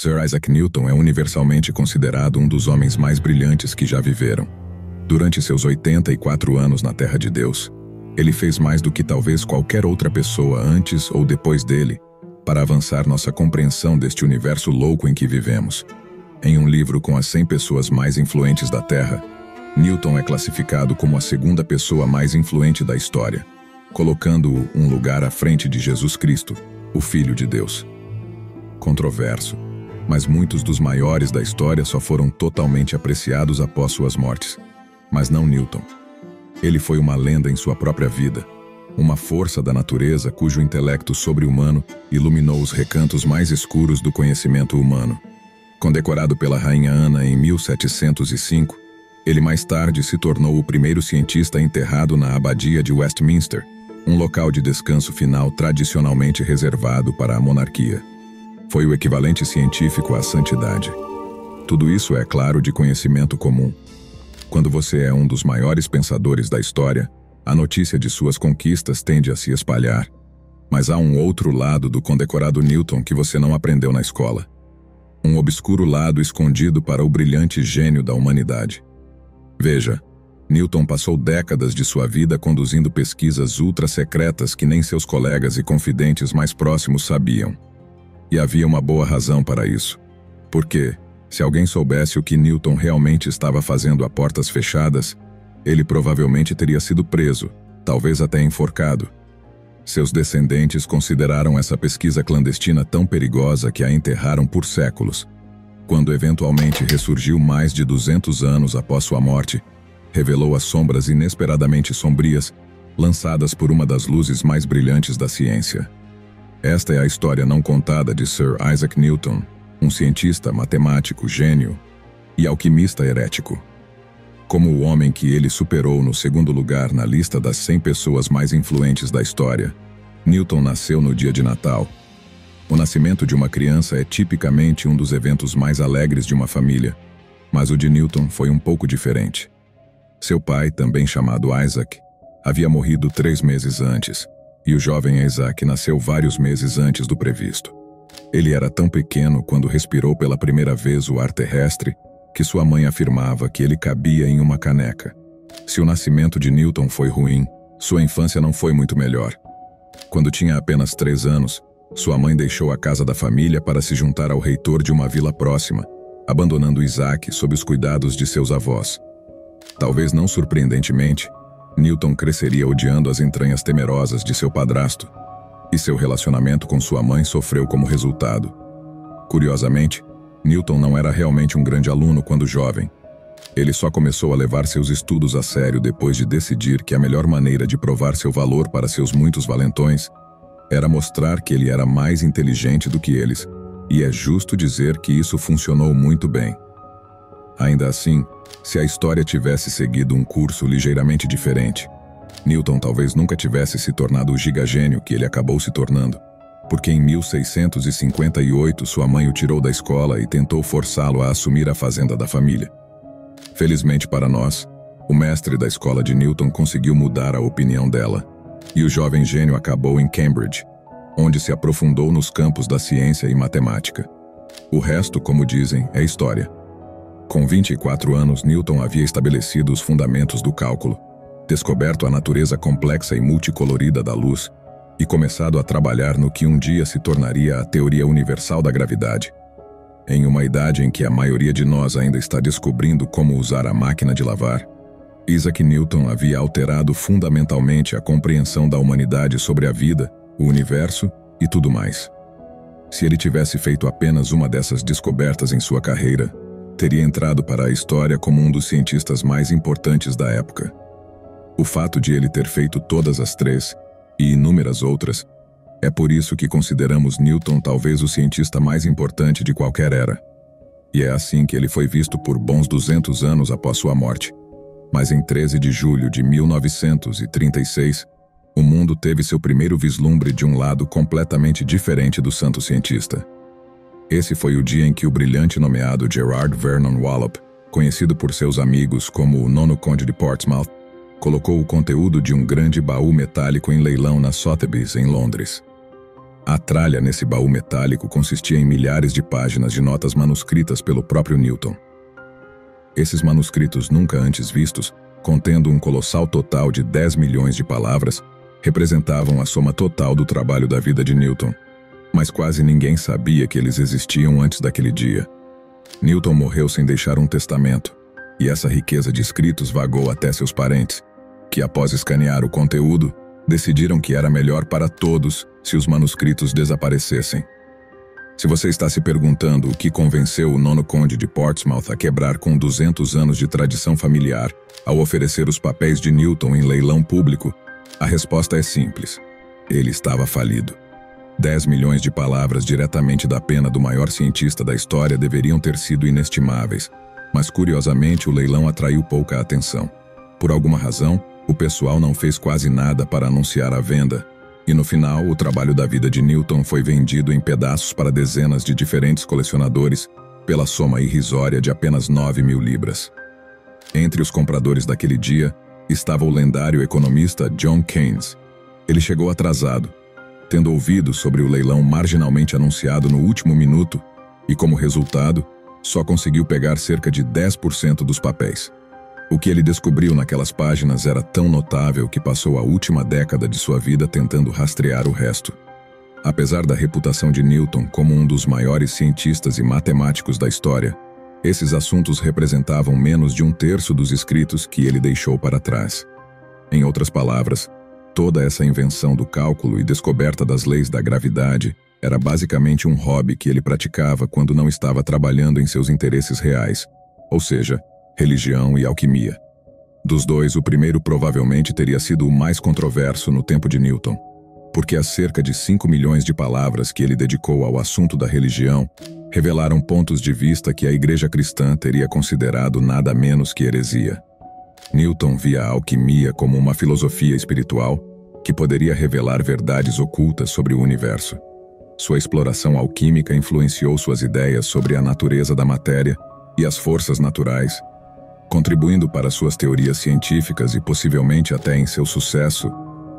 Sir Isaac Newton é universalmente considerado um dos homens mais brilhantes que já viveram. Durante seus 84 anos na Terra de Deus, ele fez mais do que talvez qualquer outra pessoa antes ou depois dele para avançar nossa compreensão deste universo louco em que vivemos. Em um livro com as 100 pessoas mais influentes da Terra, Newton é classificado como a segunda pessoa mais influente da história, colocando-o um lugar à frente de Jesus Cristo, o Filho de Deus. Controverso, mas muitos dos maiores da história só foram totalmente apreciados após suas mortes. Mas não Newton. Ele foi uma lenda em sua própria vida, uma força da natureza cujo intelecto sobre-humano iluminou os recantos mais escuros do conhecimento humano. Condecorado pela rainha Ana em 1705, ele mais tarde se tornou o primeiro cientista enterrado na abadia de Westminster, um local de descanso final tradicionalmente reservado para a monarquia. Foi o equivalente científico à santidade. Tudo isso é, claro, de conhecimento comum. Quando você é um dos maiores pensadores da história, a notícia de suas conquistas tende a se espalhar. Mas há um outro lado do condecorado Newton que você não aprendeu na escola. Um obscuro lado escondido para o brilhante gênio da humanidade. Veja, Newton passou décadas de sua vida conduzindo pesquisas ultra-secretas que nem seus colegas e confidentes mais próximos sabiam. E havia uma boa razão para isso. Porque, se alguém soubesse o que Newton realmente estava fazendo a portas fechadas, ele provavelmente teria sido preso, talvez até enforcado. Seus descendentes consideraram essa pesquisa clandestina tão perigosa que a enterraram por séculos. Quando eventualmente ressurgiu mais de 200 anos após sua morte, revelou as sombras inesperadamente sombrias, lançadas por uma das luzes mais brilhantes da ciência. Esta é a história não contada de Sir Isaac Newton, um cientista, matemático, gênio e alquimista herético. Como o homem que ele superou no segundo lugar na lista das 100 pessoas mais influentes da história, Newton nasceu no dia de Natal. O nascimento de uma criança é tipicamente um dos eventos mais alegres de uma família, mas o de Newton foi um pouco diferente. Seu pai, também chamado Isaac, havia morrido 3 meses antes, e o jovem Isaac nasceu vários meses antes do previsto. Ele era tão pequeno quando respirou pela primeira vez o ar terrestre que sua mãe afirmava que ele cabia em uma caneca. Se o nascimento de Newton foi ruim, sua infância não foi muito melhor. Quando tinha apenas 3 anos, sua mãe deixou a casa da família para se juntar ao reitor de uma vila próxima, abandonando Isaac sob os cuidados de seus avós. Talvez não surpreendentemente, Newton cresceria odiando as entranhas temerosas de seu padrasto, e seu relacionamento com sua mãe sofreu como resultado. Curiosamente, Newton não era realmente um grande aluno quando jovem. Ele só começou a levar seus estudos a sério depois de decidir que a melhor maneira de provar seu valor para seus muitos valentões era mostrar que ele era mais inteligente do que eles, e é justo dizer que isso funcionou muito bem. Ainda assim, se a história tivesse seguido um curso ligeiramente diferente, Newton talvez nunca tivesse se tornado o gigagênio que ele acabou se tornando, porque em 1658 sua mãe o tirou da escola e tentou forçá-lo a assumir a fazenda da família. Felizmente para nós, o mestre da escola de Newton conseguiu mudar a opinião dela, e o jovem gênio acabou em Cambridge, onde se aprofundou nos campos da ciência e matemática. O resto, como dizem, é história. Com 24 anos, Newton havia estabelecido os fundamentos do cálculo, descoberto a natureza complexa e multicolorida da luz e começado a trabalhar no que um dia se tornaria a teoria universal da gravidade. Em uma idade em que a maioria de nós ainda está descobrindo como usar a máquina de lavar, Isaac Newton havia alterado fundamentalmente a compreensão da humanidade sobre a vida, o universo e tudo mais. Se ele tivesse feito apenas uma dessas descobertas em sua carreira, teria entrado para a história como um dos cientistas mais importantes da época. O fato de ele ter feito todas as 3, e inúmeras outras, é por isso que consideramos Newton talvez o cientista mais importante de qualquer era. E é assim que ele foi visto por bons 200 anos após sua morte. Mas em 13 de julho de 1936, o mundo teve seu primeiro vislumbre de um lado completamente diferente do santo cientista. Esse foi o dia em que o brilhante nomeado Gerard Vernon Wallop, conhecido por seus amigos como o Nono Conde de Portsmouth, colocou o conteúdo de um grande baú metálico em leilão na Sotheby's, em Londres. A tralha nesse baú metálico consistia em milhares de páginas de notas manuscritas pelo próprio Newton. Esses manuscritos nunca antes vistos, contendo um colossal total de 10 milhões de palavras, representavam a soma total do trabalho da vida de Newton. Mas quase ninguém sabia que eles existiam antes daquele dia. Newton morreu sem deixar um testamento, e essa riqueza de escritos vagou até seus parentes, que após escanear o conteúdo, decidiram que era melhor para todos se os manuscritos desaparecessem. Se você está se perguntando o que convenceu o nono conde de Portsmouth a quebrar com 200 anos de tradição familiar ao oferecer os papéis de Newton em leilão público, a resposta é simples. Ele estava falido. 10 milhões de palavras diretamente da pena do maior cientista da história deveriam ter sido inestimáveis, mas curiosamente o leilão atraiu pouca atenção. Por alguma razão, o pessoal não fez quase nada para anunciar a venda, e no final o trabalho da vida de Newton foi vendido em pedaços para dezenas de diferentes colecionadores pela soma irrisória de apenas 9.000 libras. Entre os compradores daquele dia estava o lendário economista John Keynes. Ele chegou atrasado, tendo ouvido sobre o leilão marginalmente anunciado no último minuto e, como resultado, só conseguiu pegar cerca de 10% dos papéis. O que ele descobriu naquelas páginas era tão notável que passou a última década de sua vida tentando rastrear o resto. Apesar da reputação de Newton como um dos maiores cientistas e matemáticos da história, esses assuntos representavam menos de 1/3 dos escritos que ele deixou para trás. Em outras palavras, toda essa invenção do cálculo e descoberta das leis da gravidade era basicamente um hobby que ele praticava quando não estava trabalhando em seus interesses reais, ou seja, religião e alquimia. Dos dois, o primeiro provavelmente teria sido o mais controverso no tempo de Newton, porque as cerca de 5 milhões de palavras que ele dedicou ao assunto da religião revelaram pontos de vista que a Igreja cristã teria considerado nada menos que heresia. Newton via a alquimia como uma filosofia espiritual que poderia revelar verdades ocultas sobre o universo. Sua exploração alquímica influenciou suas ideias sobre a natureza da matéria e as forças naturais, contribuindo para suas teorias científicas e possivelmente até em seu sucesso,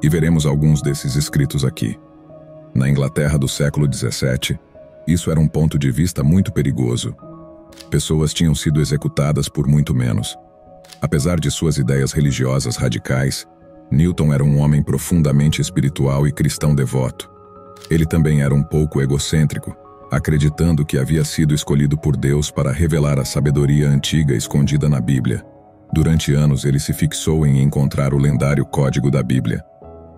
e veremos alguns desses escritos aqui. Na Inglaterra do século XVII, isso era um ponto de vista muito perigoso. Pessoas tinham sido executadas por muito menos. Apesar de suas ideias religiosas radicais, Newton era um homem profundamente espiritual e cristão devoto. Ele também era um pouco egocêntrico, acreditando que havia sido escolhido por Deus para revelar a sabedoria antiga escondida na Bíblia. Durante anos ele se fixou em encontrar o lendário Código da Bíblia,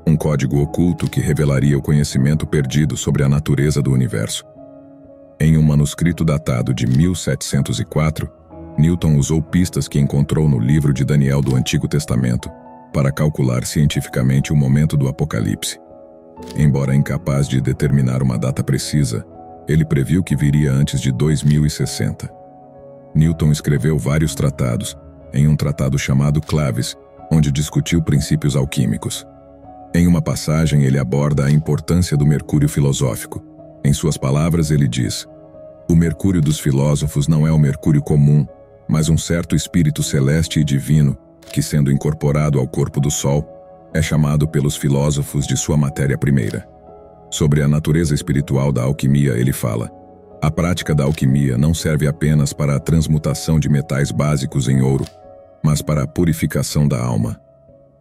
um código oculto que revelaria o conhecimento perdido sobre a natureza do universo. Em um manuscrito datado de 1704, Newton usou pistas que encontrou no livro de Daniel do Antigo Testamento para calcular cientificamente o momento do Apocalipse. Embora incapaz de determinar uma data precisa, ele previu que viria antes de 2060. Newton escreveu vários tratados, em um tratado chamado Claves, onde discutiu princípios alquímicos. Em uma passagem, ele aborda a importância do mercúrio filosófico. Em suas palavras, ele diz: "O mercúrio dos filósofos não é o mercúrio comum, mas um certo espírito celeste e divino, que, sendo incorporado ao corpo do Sol, é chamado pelos filósofos de sua matéria primeira." Sobre a natureza espiritual da alquimia, ele fala: "A prática da alquimia não serve apenas para a transmutação de metais básicos em ouro, mas para a purificação da alma.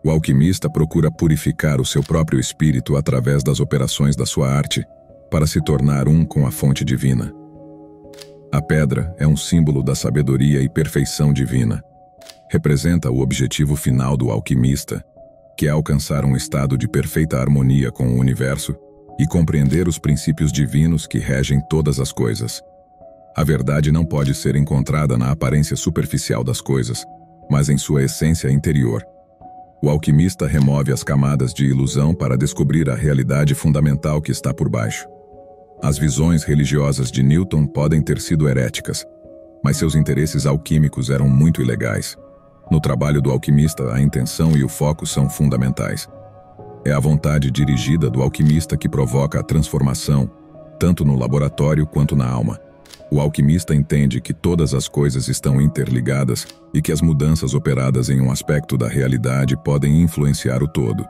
O alquimista procura purificar o seu próprio espírito através das operações da sua arte, para se tornar um com a fonte divina. A pedra é um símbolo da sabedoria e perfeição divina. Representa o objetivo final do alquimista, que é alcançar um estado de perfeita harmonia com o universo e compreender os princípios divinos que regem todas as coisas. A verdade não pode ser encontrada na aparência superficial das coisas, mas em sua essência interior. O alquimista remove as camadas de ilusão para descobrir a realidade fundamental que está por baixo. As visões religiosas de Newton podem ter sido heréticas, mas seus interesses alquímicos eram muito ilegais. No trabalho do alquimista, a intenção e o foco são fundamentais. É a vontade dirigida do alquimista que provoca a transformação, tanto no laboratório quanto na alma. O alquimista entende que todas as coisas estão interligadas e que as mudanças operadas em um aspecto da realidade podem influenciar o todo.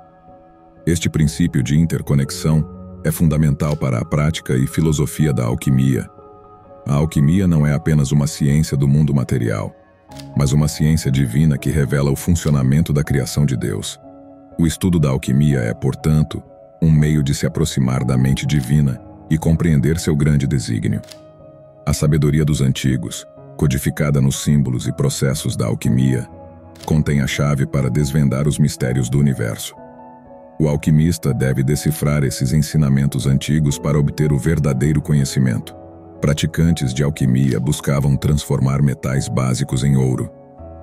Este princípio de interconexão é fundamental para a prática e filosofia da alquimia. A alquimia não é apenas uma ciência do mundo material, mas uma ciência divina que revela o funcionamento da criação de Deus. O estudo da alquimia é, portanto, um meio de se aproximar da mente divina e compreender seu grande desígnio. A sabedoria dos antigos, codificada nos símbolos e processos da alquimia, contém a chave para desvendar os mistérios do universo. O alquimista deve decifrar esses ensinamentos antigos para obter o verdadeiro conhecimento. Praticantes de alquimia buscavam transformar metais básicos em ouro,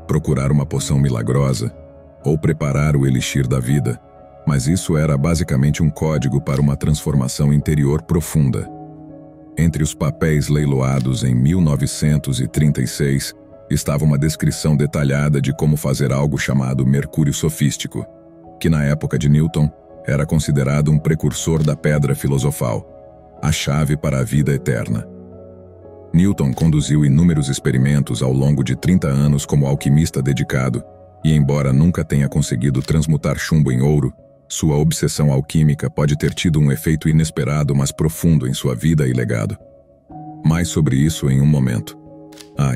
procurar uma poção milagrosa ou preparar o elixir da vida, mas isso era basicamente um código para uma transformação interior profunda. Entre os papéis leiloados em 1936 estava uma descrição detalhada de como fazer algo chamado mercúrio sofístico, que na época de Newton era considerado um precursor da pedra filosofal, a chave para a vida eterna. Newton conduziu inúmeros experimentos ao longo de 30 anos como alquimista dedicado, e embora nunca tenha conseguido transmutar chumbo em ouro, sua obsessão alquímica pode ter tido um efeito inesperado, mas profundo em sua vida e legado. Mais sobre isso em um momento.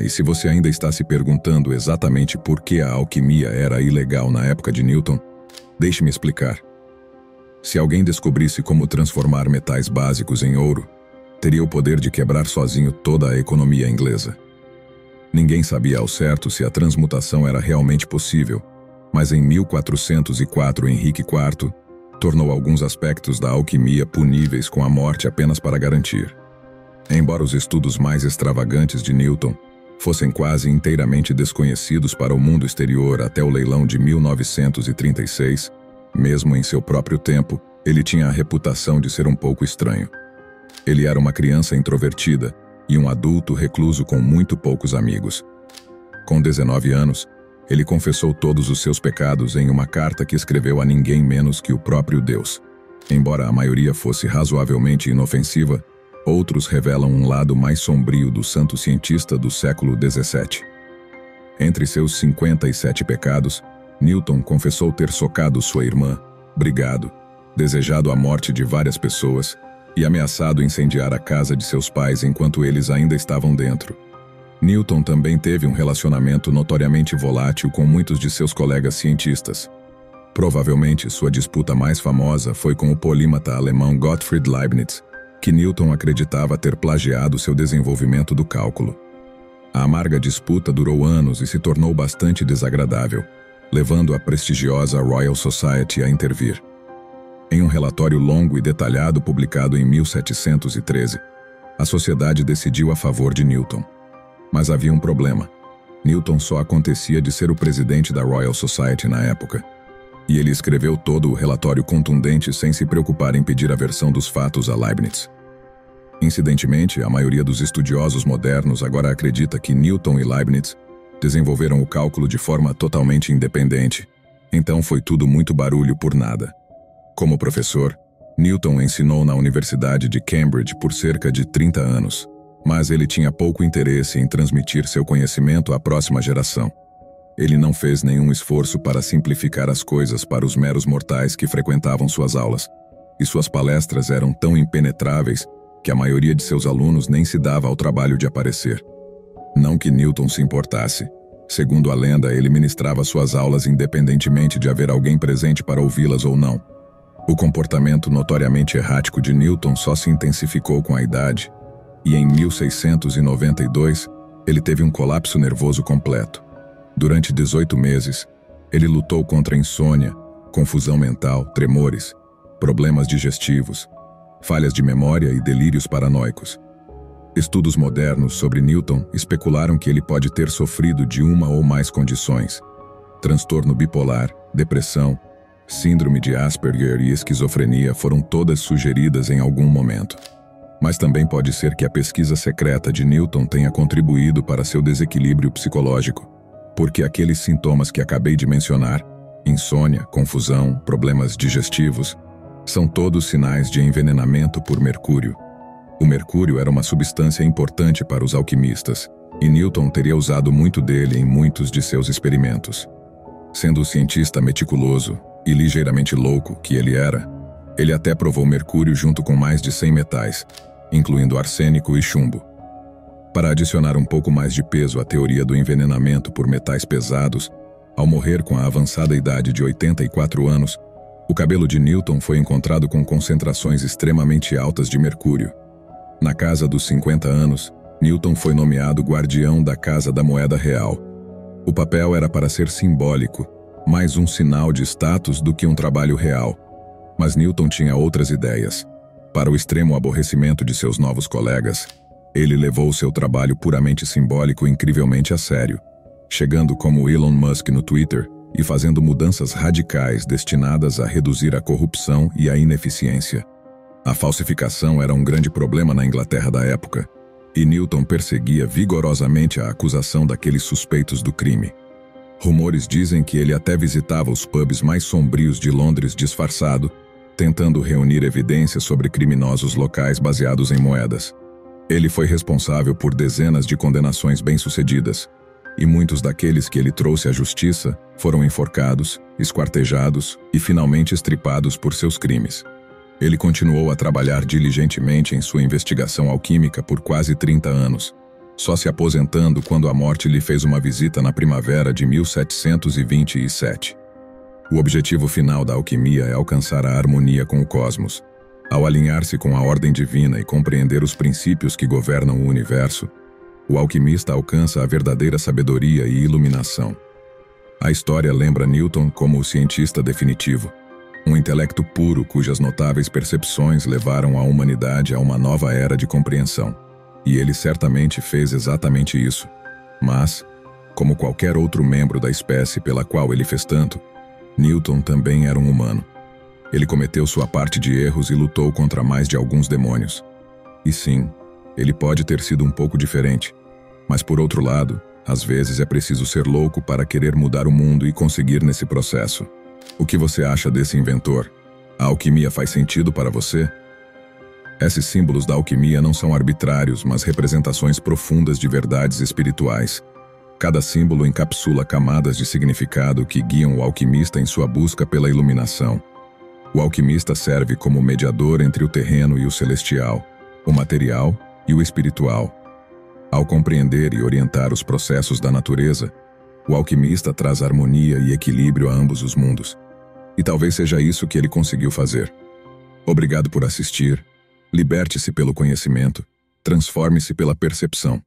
E se você ainda está se perguntando exatamente por que a alquimia era ilegal na época de Newton, deixe-me explicar. Se alguém descobrisse como transformar metais básicos em ouro, teria o poder de quebrar sozinho toda a economia inglesa. Ninguém sabia ao certo se a transmutação era realmente possível, mas em 1404 Henrique IV tornou alguns aspectos da alquimia puníveis com a morte apenas para garantir. Embora os estudos mais extravagantes de Newton fossem quase inteiramente desconhecidos para o mundo exterior até o leilão de 1936, mesmo em seu próprio tempo, ele tinha a reputação de ser um pouco estranho. Ele era uma criança introvertida e um adulto recluso com muito poucos amigos. Com 19 anos, ele confessou todos os seus pecados em uma carta que escreveu a ninguém menos que o próprio Deus. Embora a maioria fosse razoavelmente inofensiva, outros revelam um lado mais sombrio do santo cientista do século XVII. Entre seus 57 pecados, Newton confessou ter socado sua irmã, brigado, desejado a morte de várias pessoas e ameaçado incendiar a casa de seus pais enquanto eles ainda estavam dentro. Newton também teve um relacionamento notoriamente volátil com muitos de seus colegas cientistas. Provavelmente sua disputa mais famosa foi com o polímata alemão Gottfried Leibniz, que Newton acreditava ter plagiado seu desenvolvimento do cálculo. A amarga disputa durou anos e se tornou bastante desagradável, levando a prestigiosa Royal Society a intervir. Em um relatório longo e detalhado publicado em 1713, a sociedade decidiu a favor de Newton. Mas havia um problema. Newton só acontecia de ser o presidente da Royal Society na época, e ele escreveu todo o relatório contundente sem se preocupar em pedir a versão dos fatos a Leibniz. Incidentemente, a maioria dos estudiosos modernos agora acredita que Newton e Leibniz desenvolveram o cálculo de forma totalmente independente, então foi tudo muito barulho por nada. Como professor, Newton ensinou na Universidade de Cambridge por cerca de 30 anos, mas ele tinha pouco interesse em transmitir seu conhecimento à próxima geração. Ele não fez nenhum esforço para simplificar as coisas para os meros mortais que frequentavam suas aulas, e suas palestras eram tão impenetráveis que a maioria de seus alunos nem se dava ao trabalho de aparecer. Não que Newton se importasse. Segundo a lenda, ele ministrava suas aulas independentemente de haver alguém presente para ouvi-las ou não. O comportamento notoriamente errático de Newton só se intensificou com a idade, e em 1692 ele teve um colapso nervoso completo. Durante 18 meses, ele lutou contra insônia, confusão mental, tremores, problemas digestivos, falhas de memória e delírios paranoicos. Estudos modernos sobre Newton especularam que ele pode ter sofrido de uma ou mais condições: transtorno bipolar, depressão, síndrome de Asperger e esquizofrenia foram todas sugeridas em algum momento. Mas também pode ser que a pesquisa secreta de Newton tenha contribuído para seu desequilíbrio psicológico, porque aqueles sintomas que acabei de mencionar, insônia, confusão, problemas digestivos, são todos sinais de envenenamento por mercúrio. O mercúrio era uma substância importante para os alquimistas, e Newton teria usado muito dele em muitos de seus experimentos. Sendo o cientista meticuloso e ligeiramente louco que ele era, Ele até provou mercúrio junto com mais de 100 metais, incluindo arsênico e chumbo. Para adicionar um pouco mais de peso à teoria do envenenamento por metais pesados, ao morrer com a avançada idade de 84 anos, o cabelo de Newton foi encontrado com concentrações extremamente altas de mercúrio. Na casa dos 50 anos, Newton foi nomeado guardião da Casa da Moeda Real. O papel era para ser simbólico, mais um sinal de status do que um trabalho real. Mas Newton tinha outras ideias. Para o extremo aborrecimento de seus novos colegas, ele levou seu trabalho puramente simbólico incrivelmente a sério, chegando como Elon Musk no Twitter e fazendo mudanças radicais destinadas a reduzir a corrupção e a ineficiência. A falsificação era um grande problema na Inglaterra da época, e Newton perseguia vigorosamente a acusação daqueles suspeitos do crime. Rumores dizem que ele até visitava os pubs mais sombrios de Londres disfarçado, tentando reunir evidências sobre criminosos locais baseados em moedas. Ele foi responsável por dezenas de condenações bem-sucedidas, e muitos daqueles que ele trouxe à justiça foram enforcados, esquartejados e finalmente estripados por seus crimes. Ele continuou a trabalhar diligentemente em sua investigação alquímica por quase 30 anos, só se aposentando quando a morte lhe fez uma visita na primavera de 1727. O objetivo final da alquimia é alcançar a harmonia com o cosmos. Ao alinhar-se com a ordem divina e compreender os princípios que governam o universo, o alquimista alcança a verdadeira sabedoria e iluminação. A história lembra Newton como o cientista definitivo, um intelecto puro cujas notáveis percepções levaram a humanidade a uma nova era de compreensão. E ele certamente fez exatamente isso. Mas, como qualquer outro membro da espécie pela qual ele fez tanto, Newton também era um humano. Ele cometeu sua parte de erros e lutou contra mais de alguns demônios. E sim, ele pode ter sido um pouco diferente. Mas por outro lado, às vezes é preciso ser louco para querer mudar o mundo e conseguir nesse processo. O que você acha desse inventor? A alquimia faz sentido para você? Esses símbolos da alquimia não são arbitrários, mas representações profundas de verdades espirituais. Cada símbolo encapsula camadas de significado que guiam o alquimista em sua busca pela iluminação. O alquimista serve como mediador entre o terreno e o celestial, o material e o espiritual. Ao compreender e orientar os processos da natureza, o alquimista traz harmonia e equilíbrio a ambos os mundos. E talvez seja isso que ele conseguiu fazer. Obrigado por assistir. Liberte-se pelo conhecimento. Transforme-se pela percepção.